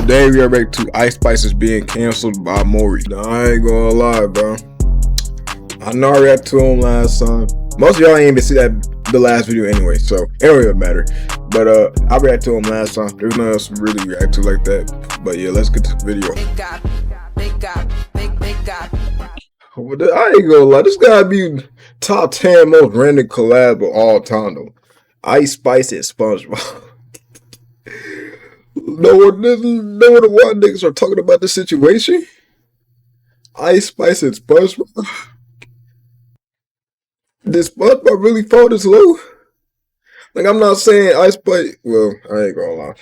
Today we are back to Ice Spice is being canceled by Maury. Nah, I ain't gonna lie, bro. I know I reacted to him last time. Most of y'all ain't even see the last video anyway, so it don't really matter. But I reacted to him last time. There's nothing else to really react to like that. But yeah, let's get to the video. I ain't gonna lie, this gotta be top 10 most random collab of all time though. Ice Spice and Spongebob. No the white niggas are talking about this situation. Ice Spice and SpongeBob. Did SpongeBob really fall this low? Like, I'm not saying Ice Spice. Well, I ain't gonna lie.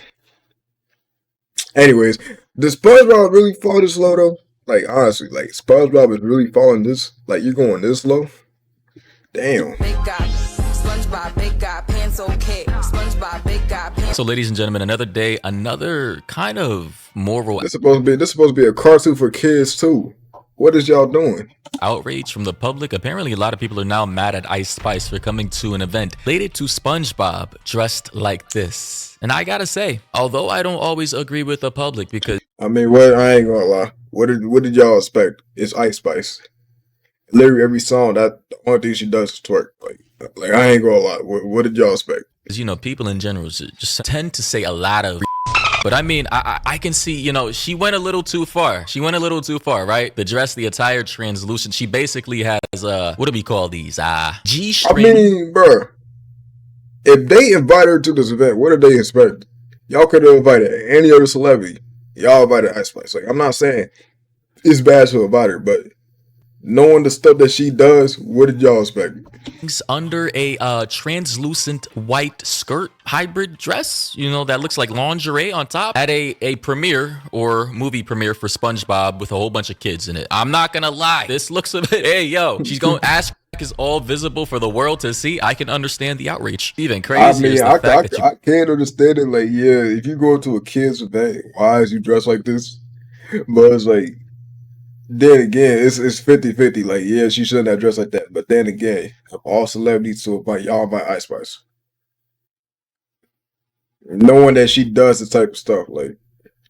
Anyways, did SpongeBob really fall this low though? Like, honestly, like SpongeBob is really falling this. Like, you're going this low? Damn. So, ladies and gentlemen, another day, another kind of moral. This supposed to be a cartoon for kids too. What is y'all doing? Outrage from the public. Apparently, a lot of people are now mad at Ice Spice for coming to an event related to SpongeBob dressed like this. And I gotta say, although I don't always agree with the public, because I mean, I ain't gonna lie. What did y'all expect? It's Ice Spice. Literally every song, that the only thing she does is twerk. Like I ain't gonna lie. What did y'all expect? you know, people in general just tend to say a lot of. But I mean, I can see, you know, she went a little too far. She went a little too far, right? The dress, the attire, translucent. She basically has, what do we call these? G-string. I mean, bro, if they invited her to this event, what did they expect? Y'all could have invited any other celebrity. Y'all invited Ice Spice. Like, I'm not saying it's bad to invite her, but knowing the stuff that she does, what did y'all expect? Under a translucent white skirt hybrid dress, you know, that looks like lingerie on top, at a premiere or movie premiere for SpongeBob with a whole bunch of kids in it. I'm not gonna lie, this looks a bit, hey yo, she's going ass is all visible for the world to see. I can understand the outrage. Even crazier. I mean, I can't understand it. Like, yeah, if you go to a kid's event, why is you dressed like this? But it's like, then again, it's 50-50. Like, yeah, she shouldn't have dressed like that. But then again, all celebrities to invite y'all invite Ice Spice. Knowing that she does this type of stuff, like,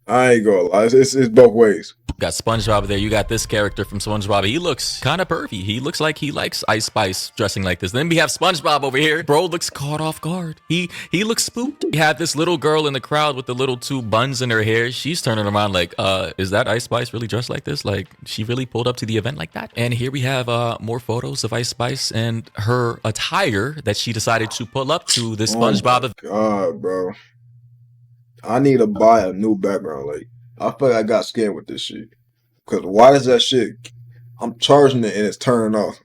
I ain't gonna lie, it's both ways. Got SpongeBob there. You got this character from SpongeBob. He looks kind of pervy. He looks like he likes Ice Spice dressing like this. Then we have SpongeBob over here. Bro looks caught off guard. He looks spooked. We have this little girl in the crowd with the little two buns in her hair. She's turning around like, is that Ice Spice really dressed like this? Like, she really pulled up to the event like that? And here we have more photos of Ice Spice and her attire that she decided to pull up to this SpongeBob event. God, bro. I need to buy a new background. Like, I feel like I got scammed with this shit. Because why is that shit? I'm charging it and it's turning off.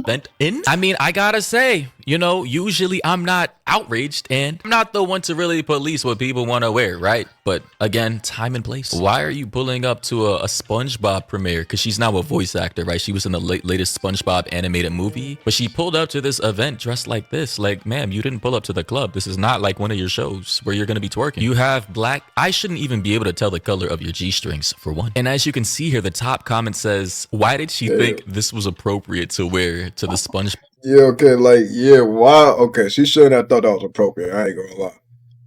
I mean, I gotta say, you know, usually I'm not outraged and I'm not the one to really police what people want to wear, right? But again, time and place. Why are you pulling up to a SpongeBob premiere? Because she's now a voice actor, right? She was in the latest SpongeBob animated movie, but she pulled up to this event dressed like this. Like, ma'am, you didn't pull up to the club. This is not like one of your shows where you're going to be twerking. You have black. I shouldn't even be able to tell the color of your G-strings for one. And as you can see here, the top comment says, why did she think this was appropriate to wear to the SpongeBob? Yeah, okay, like, yeah, why? Okay, she shouldn't have thought that was appropriate. I ain't gonna lie.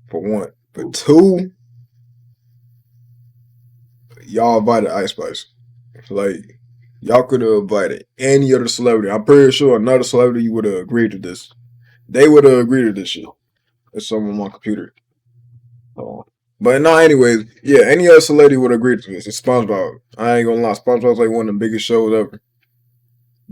For one. For two, y'all invited Ice Spice. Like, y'all could have invited any other celebrity. I'm pretty sure another celebrity would have agreed to this. They would have agreed to this shit. It's something on my computer. But no, anyways, yeah, any other celebrity would agree to this. It's SpongeBob. I ain't gonna lie, SpongeBob's like one of the biggest shows ever.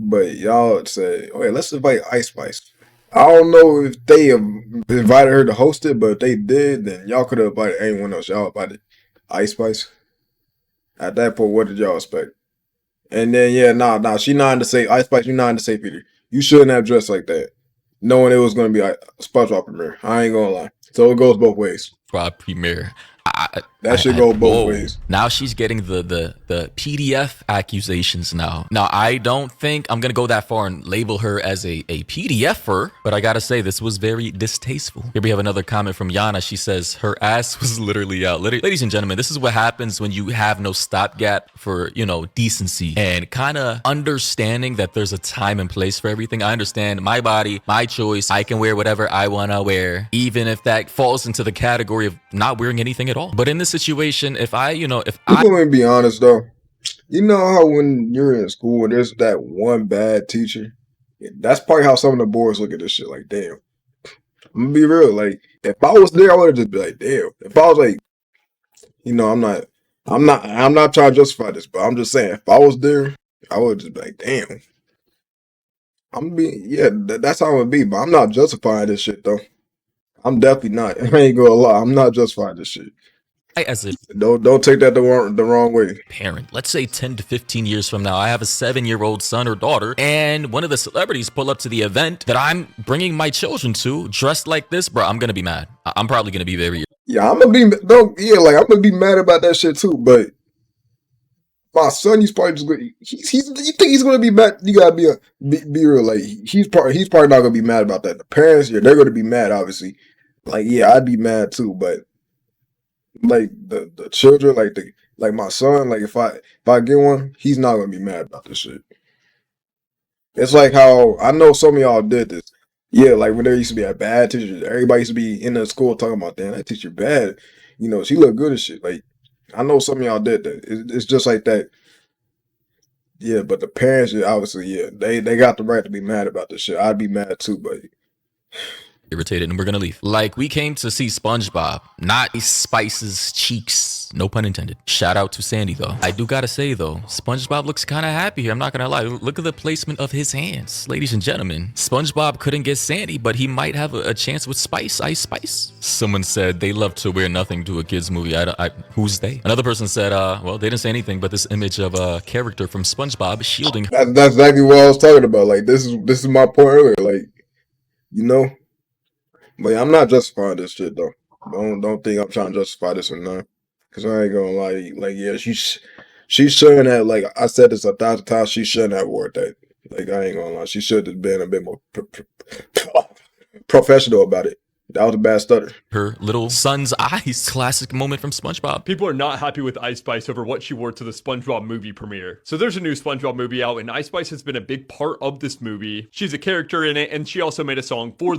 But y'all say, okay, let's invite Ice Spice. I don't know if they invited her to host it, but if they did, then y'all could have invited anyone else. Y'all invited Ice Spice. At that point, what did y'all expect? And then, yeah, nah, she nodded to say, Ice Spice, you nodded to say, Peter, you shouldn't have dressed like that. Knowing it was going to be a SpongeBob premiere. I ain't going to lie. So it goes both ways. Premiere. That should go both ways. Now she's getting the PDF accusations now. Now, I don't think I'm going to go that far and label her as a PDFer, but I got to say this was very distasteful. Here we have another comment from Yana. She says her ass was literally out. Ladies and gentlemen, this is what happens when you have no stopgap for, you know, decency and kind of understanding that there's a time and place for everything. I understand my body, my choice. I can wear whatever I want to wear, even if that falls into the category of not wearing anything at all. all. But in this situation, if I, if I'm I gonna be honest though. You know how when you're in school and there's that one bad teacher? That's probably how some of the boys look at this shit. Like, damn. I'm gonna be real. Like, if I was there, I would have just be like, damn. If I was like, I'm not trying to justify this, but I'm just saying, if I was there, I would just be like, damn. I'm gonna be, yeah, that's how I'm gonna be. But I'm not justifying this shit though. I'm definitely not. I ain't gonna lie. I'm not justifying this shit. as a Don't take that the wrong way. parent, let's say 10 to 15 years from now, I have a 7-year-old son or daughter, and one of the celebrities pull up to the event that I'm bringing my children to dressed like this, bro, I'm gonna be mad. I'm probably gonna be very Yeah, I'm gonna be I'm gonna be mad about that shit too. But my son, he's probably just gonna, he's you think he's gonna be mad? You gotta be real. Like he's probably not gonna be mad about that. The parents, yeah, they're gonna be mad, obviously. Like yeah, I'd be mad too. But like the children, like my son, like if I get one, he's not gonna be mad about this shit. It's like how I know some of y'all did this. Yeah, like when there used to be a bad teacher, everybody used to be in the school talking about, damn, that teacher bad. You know, she look good as shit. Like I know some of y'all did that. It's just like that. Yeah, but the parents, yeah, obviously, yeah, they got the right to be mad about this shit. I'd be mad too, but irritated, and we're gonna leave. Like, we came to see SpongeBob, not Spice's cheeks. No pun intended. Shout out to Sandy, though. I do gotta say, though, SpongeBob looks kind of happy here. I'm not gonna lie. Look at the placement of his hands. Ladies and gentlemen, SpongeBob couldn't get Sandy, but he might have a chance with Spice, Ice Spice. Someone said they love to wear nothing to a kid's movie. Who's they? Another person said, well, they didn't say anything, but this image of a character from SpongeBob shielding that's exactly what I was talking about. Like this is my point earlier. Like you know, but yeah, I'm not justifying this shit though. Don't think I'm trying to justify this or not. Cause I ain't gonna lie. Like yeah, she shouldn't have. Like I said this 1,000 times. She shouldn't have wore that. Like I ain't gonna lie. She should have been a bit more professional about it. That was a bad stutter. her little son's eyes. Classic moment from SpongeBob. People are not happy with Ice Spice over what she wore to the SpongeBob movie premiere. So there's a new SpongeBob movie out, and Ice Spice has been a big part of this movie. She's a character in it, and she also made a song for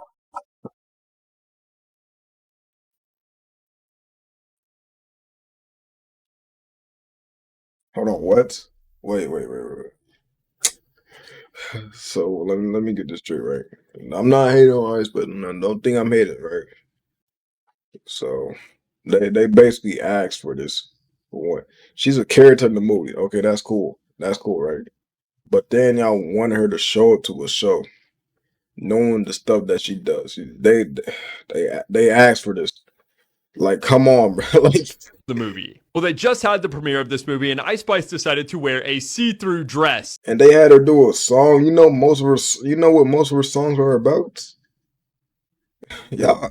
Hold on, what? Wait. So let me get this straight, right? I'm not hating on Ice, but don't think I'm hating, right? So they basically asked for this for one. She's a character in the movie. Okay, that's cool. That's cool, right? But then y'all wanted her to show up to a show, knowing the stuff that she does. They asked for this. Like, come on, bro. Like, the movie. Well, they just had the premiere of this movie, and Ice Spice decided to wear a see-through dress. and they had her do a song. You know you know what most of her songs are about? Yeah,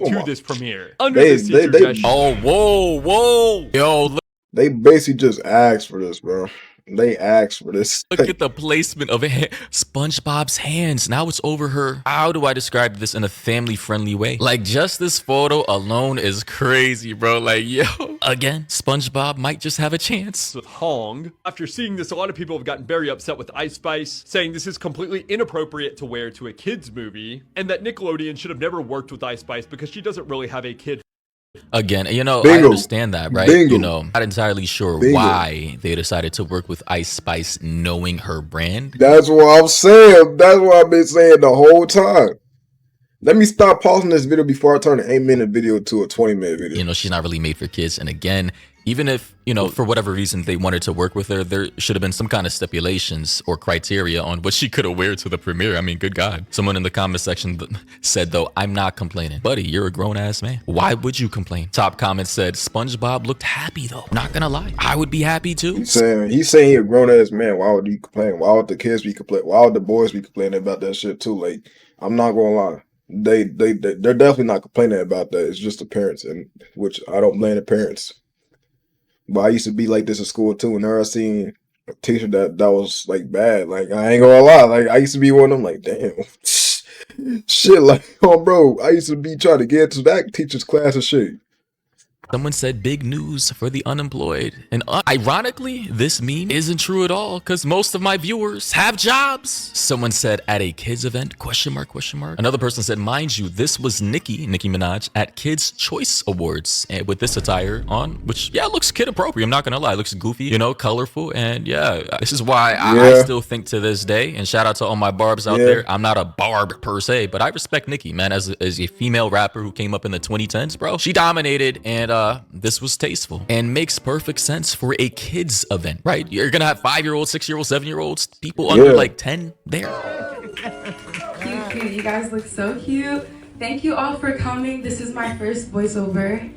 To this premiere. Under this see-through dress. Oh, whoa. Yo, they basically just asked for this, bro. They asked for this. look at the placement of SpongeBob's hands. Now it's over her. How do I describe this in a family-friendly way? Like, just this photo alone is crazy, bro. Like, yo. Again, SpongeBob might just have a chance. With Hong. After seeing this, a lot of people have gotten very upset with Ice Spice, saying this is completely inappropriate to wear to a kid's movie, and that Nickelodeon should have never worked with Ice Spice because she doesn't really have a kid. Again, I Bingo. understand that, right? Bingo. Not entirely sure Bingo. why they decided to work with Ice Spice knowing her brand. That's what I'm saying. That's what I've been saying the whole time. Let me stop pausing this video before I turn an 8-minute video to a 20-minute video. She's not really made for kids. And again, even if, for whatever reason they wanted to work with her, there should have been some kind of stipulations or criteria on what she could have wear to the premiere. I mean, good God. Someone in the comment section said, though, I'm not complaining. Buddy, you're a grown-ass man. Why would you complain? Top comment said, SpongeBob looked happy, though. Not gonna lie. I would be happy, too. He's saying he a grown-ass man. Why would you complain? Why would the kids be complaining? Why would the boys be complaining about that shit, too? Like, I'm not gonna lie. They're definitely not complaining about that. It's just the parents, and which I don't blame the parents. But I used to be like this in school too. Whenever I seen a teacher that was like bad, like I ain't gonna lie, like I used to be one of them. Like damn, shit. Like oh bro, I used to be trying to get into that teacher's class and shit. Someone said big news for the unemployed. And ironically, this meme isn't true at all because most of my viewers have jobs. Someone said at a kids event, question mark, question mark. Another person said, mind you, this was Nicki Minaj at Kids Choice Awards and with this attire on, which, yeah, looks kid appropriate. I'm not going to lie. It looks goofy, you know, colorful. And yeah, this is why I still think to this day, and shout out to all my barbs out there. I'm not a barb per se, but I respect Nicki, man, as a female rapper who came up in the 2010s, bro. She dominated, and this was tasteful and makes perfect sense for a kids event, right? You're gonna have 5-year-olds, 6-year-olds, 7-year-olds, people under like 10 there. Cute. You guys look so cute. Thank you all for coming. This is my first voiceover.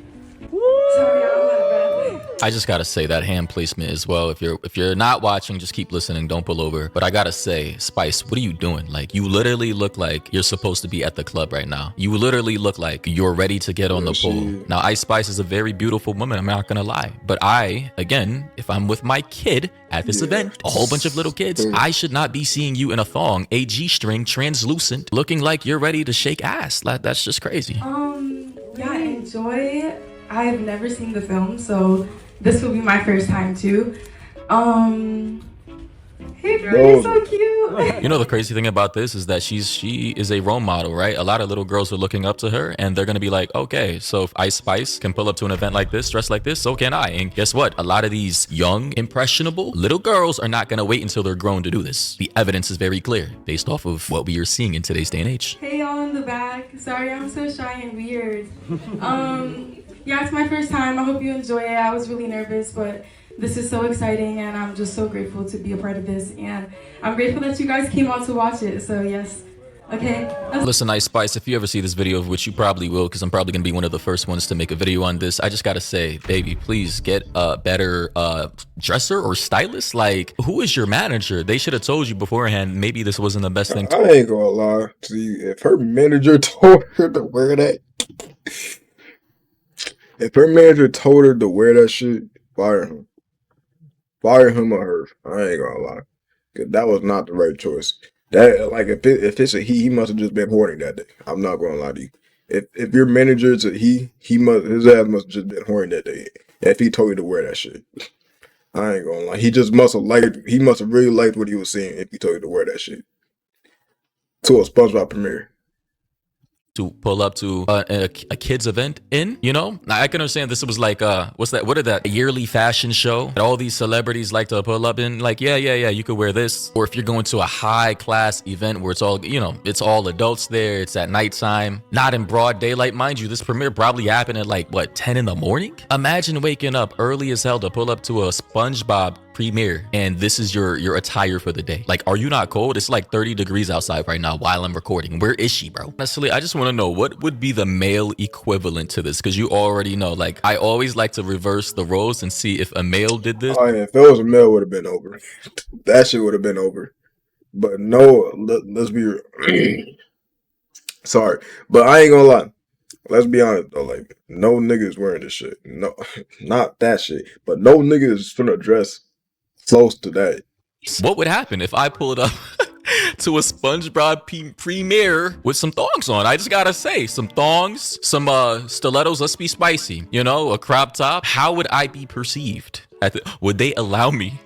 Sorry, I'm out of breath. I just gotta say that hand placement as well. If you're not watching, just keep listening. Don't pull over. But I gotta say, Spice, what are you doing? Like, you literally look like you're supposed to be at the club right now. You literally look like you're ready to get on the pool. Now, Ice Spice is a very beautiful woman. I'm not gonna lie. But I, again, if I'm with my kid at this event, a whole bunch of little kids, I should not be seeing you in a thong, a G-string, translucent, looking like you're ready to shake ass. That's just crazy. Yeah, enjoy. I've never seen the film, so this will be my first time too. Hey girl, you're so cute. You know, the crazy thing about this is that she is a role model, right? A lot of little girls are looking up to her, and they're gonna be like, okay, so if Ice Spice can pull up to an event like this, dressed like this, so can I. And guess what? A lot of these young, impressionable little girls are not gonna wait until they're grown to do this. The evidence is very clear based off of what we are seeing in today's day and age. Hey y'all in the back. Sorry, I'm so shy and weird. Yeah, it's my first time. I hope you enjoy it. I was really nervous, but this is so exciting, and I'm just so grateful to be a part of this, and I'm grateful that you guys came out to watch it. So yes, okay. Listen, Ice Spice, if you ever see this video, of which you probably will, because I'm probably gonna be one of the first ones to make a video on this, I just gotta say, baby, please get a better dresser or stylist. Like, who is your manager? They should have told you beforehand. Maybe this wasn't the best thing. I ain't gonna lie. See, if her manager told her to wear that, if her manager told her to wear that shit, fire him. Fire him or her. I ain't gonna lie. Cause that was not the right choice. That, like, if it's a he must have just been horny that day. I'm not gonna lie to you. If your manager is a his ass must have just been horny that day. If he told you to wear that shit. I ain't gonna lie. He must have really liked what he was seeing if he told you to wear that shit. To a SpongeBob premiere. To pull up to a kid's event in, you know? Now, I can understand this was like, what is that? A yearly fashion show that all these celebrities like to pull up in. Like, yeah, you could wear this. Or if you're going to a high class event where it's all, you know, it's all adults there. It's at nighttime, not in broad daylight. Mind you, this premiere probably happened at like, what, 10 in the morning? Imagine waking up early as hell to pull up to a SpongeBob premiere, and this is your attire for the day. Like, are you not cold? It's like 30 degrees outside right now while I'm recording. Where is she, bro? Honestly, I just want to know what would be the male equivalent to this, because you already know, like, I always like to reverse the roles and see if a male did this. Oh yeah, if it was a male, would have been over. That shit would have been over. But no, let's be real. Sorry, but I ain't gonna lie. Let's be honest though, like, no niggas wearing this shit. No, not that shit. But no niggas is finna dress close to that. What would happen if I pulled up to a SpongeBob premiere with some thongs on? I just gotta say, some thongs, some stilettos. Let's be spicy, you know, a crop top. How would I be perceived? Would they allow me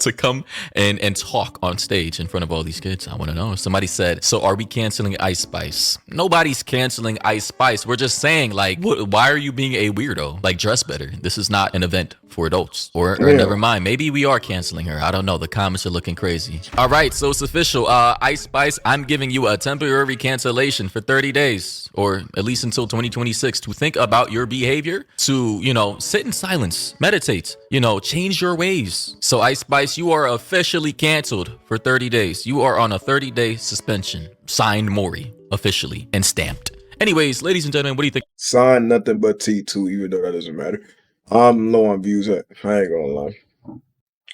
to come and talk on stage in front of all these kids? I want to know. Somebody said, so are we canceling Ice Spice? Nobody's canceling Ice Spice. We're just saying, like, why are you being a weirdo? Like, dress better. This is not an event for adults. Or never mind, maybe we are canceling her. I don't know. The comments are looking crazy. All right, so it's official. Ice Spice, I'm giving you a temporary cancellation for 30 days, or at least until 2026, to think about your behavior, to, you know, sit in silence, meditate, you know, change your ways. So Ice Spice, you are officially canceled for 30 days. You are on a 30-day suspension. Signed, Maury, officially, and stamped. Anyways, ladies and gentlemen, what do you think? Sign Nothing But Tea too, even though that doesn't matter. I'm low on views. I ain't gonna lie.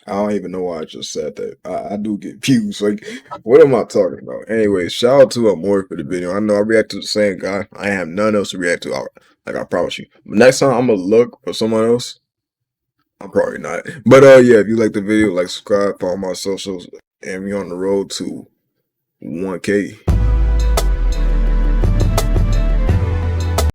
I don't even know why I just said that. I do get views. Like, what am I talking about? Anyways, shout out to Amori for the video. I know I react to the same guy. I have none else to react to. Like, I promise you. Next time I'm gonna look for someone else. I'm probably not. But yeah, if you like the video, like, subscribe, follow my socials, and we on the road to 1K.